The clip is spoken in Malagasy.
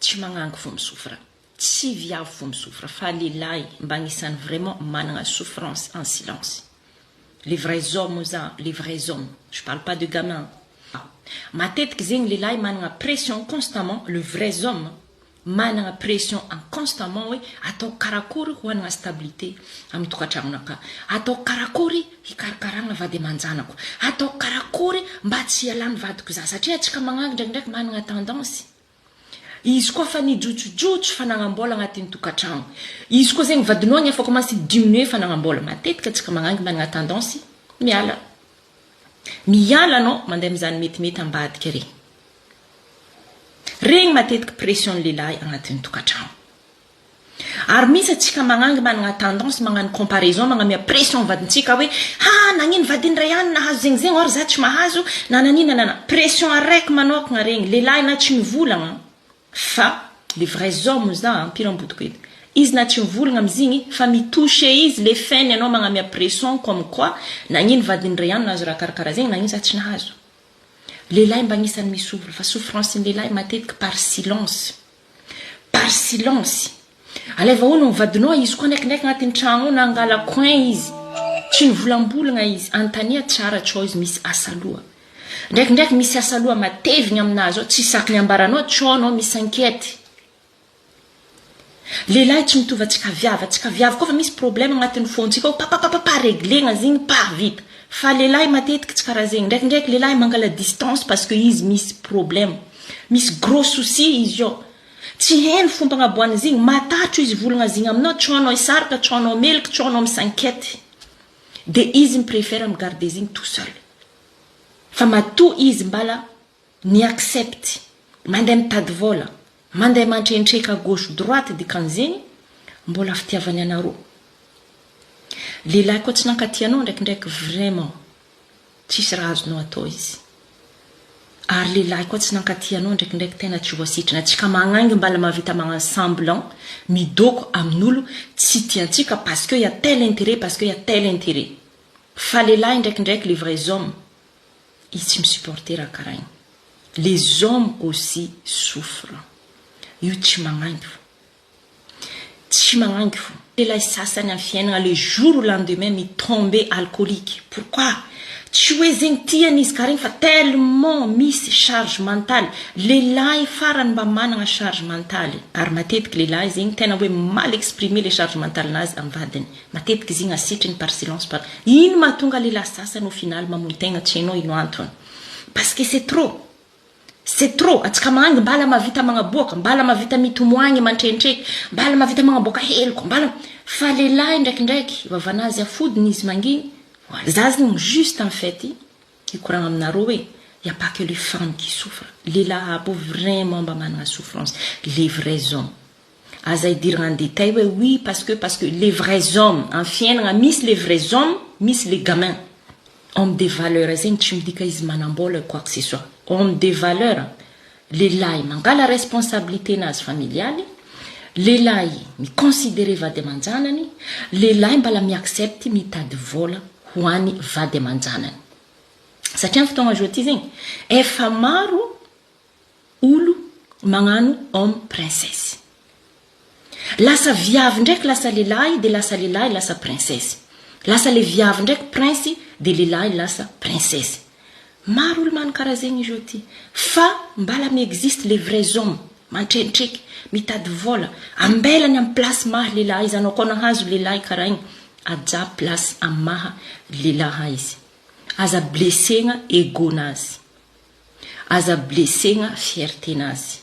tsy magnangy fo misofra, tsy viavy fo misofra, fa lehilahy mba agnisan'ny vraiment manana souffrance en silence. Les vrais hommes, les vrais hommes, je parle pas de gamins. Matetiky zegny lehilahy manana pression constamment, le vrais homme manana pression en constamment hoe atao karakory ho anana stabilité amin'ny tokantragnonaka, atao karakory hikarakaragna vady aman-janako, atao karakory mba tsy hialany vadiko za, satria atsika magnangy ndraikindraiky manana tendance izy koa fa nijotsojotso fanagnam-bola agnatin'ny tokantragno, izy koa zegny vadinao efa commence diminuer fanagnam-bola, matetika atsika magnangy manana tendance miala anao mandeha am'zany metimety ambadika regny. Regny matetika pression lehilahy agnatin'ny tokantragno. Ary misy atsika magnangy manana tendance magnano comparaison, magnamia pression vadintsika hoe nagnino vadindray ihany nahazo zegny or za tsy mahazo nananina pression araiky manokagna regny lehilahy na tsy mivolagna fa les vrais hommes ampiram-bodiko eto izy na tsy mivolagna amizigny fa mitouche izy le fainy anao magnamia pression comme quoi nagnino vadindray ihany nahazo raha karakara zegny nagnino za tsy nahazo. Lehilahy mba agnisan'ny misovra fa souffrance lehilahy matetika par silence. Par silence. Aleva hono mivadinao izy koa ndraikindraiky agnatin'ny tragno na angala coin izy. Tsy nivolambolagna izy, antania tsara tsao izy misy asaloha. Ndraikindraiky misy asaloha matevigna aminazy ao, tsy sakiny ambaranao tsao anao misy enquête. Lehilahy tsy mitovy atsika viavy koa fa misy problème agnatin'ny fontsika ao, pa réglegna zigny pa vita. Fa lehilahy matetika tsy karaha zegny, ndraikindraiky lehilahy mangala distance parce que izy misy problème, misy gros souci izy ao. Tsy hainy fomba agnaboahany zigny, matatro izy volagna zigny aminao, tsoanao isaraka, tsoanao melika, tsoanao misankety. De izy préfère garder zigny tout seul. Fa matoa izy mbala ni accepte, mandeha mitady vola, mandeha mantrentreka gauche droite dikan'zegny, mbola fitiavany anareo. Lehilahy koa tsy nankatianao ndraikindraiky vraiment tsisy raha azonao atao izy. Ary lehilahy koa tsy nankatianao ndraikindraiky tena tsy voasitrana, atsika magnangy mbala mavita magnano semblant midoko amin'olo tsy tiantsika parce que y a tel intérêt, fa lehilahy ndraikindraiky les vrais hommes izy tsy misupporter raha karaha igny. Les hommes aussi souffrent. Io tsy magnangy fo. Lehilahy sasany amin'ny fiainana le jour au lendemain mitombe alcoolique. Pourquoi? Tsy hoe zegny tiany izy karegny fa tellement misy charge mentale. Lehilahy farany mba manana charge mentale. Ary matetiky lehilahy zegny tena hoe mal exprimer les charges mentales nazy amin'ny vadiny. Matetiky zegny asitriny par silence par. Ino mahatonga lehilahy sasany au final mamono tegna tsy hainao ino antony. Parce que c'est trop. C'est trop. Atsika magnangy mbala mavita magnaboaka, mbala mavita mitomoagny mantrenitreky, mbala mavita magnaboaka heloko, mbala fa lehilahy ndraikindraiky vavanazy afodiny izy manginy. Za zegny juste en fait ikoragna aminareo hoe y a pas que les femmes qui souffrent. Lehilahy aby vraiment mba manana souffrance. Les vrais hommes. Aza idiragna en détail hoe oui parce que les vrais hommes en fiainagna misy les vrais hommes, misy les gamins. Homme de valeur zegny tsy midika izy manambola quoi que ce soit. Homme de valeur, lehilahy mangala responsabilité nazy familiale, lehilahy miconsidéré vady aman-janany, lehilahy mbala miaccepte mitady vola ho any vady aman-janany. Satria amin'ny fotoagna aujourd'hui zegny efa maro olo magnano homme princesse. Lasa viavy ndraiky lasa lehilahy, de lasa lehilahy lasa princesse. Lasa le viavy ndraiky prince, de lehilahy lasa princesse. Maro olo manana karaha zegny aujourd'hui. Fa mbala mi-existe les vrais hommes mantrenitreky mitady vola, ambelany amin'ny place maha lehilahy izy, anao koa nahazo lehilahy karaha igny, aja place amin'ny maha lehilahy izy. Aza blessegna ego nazy, aza blessegna fierté nazy.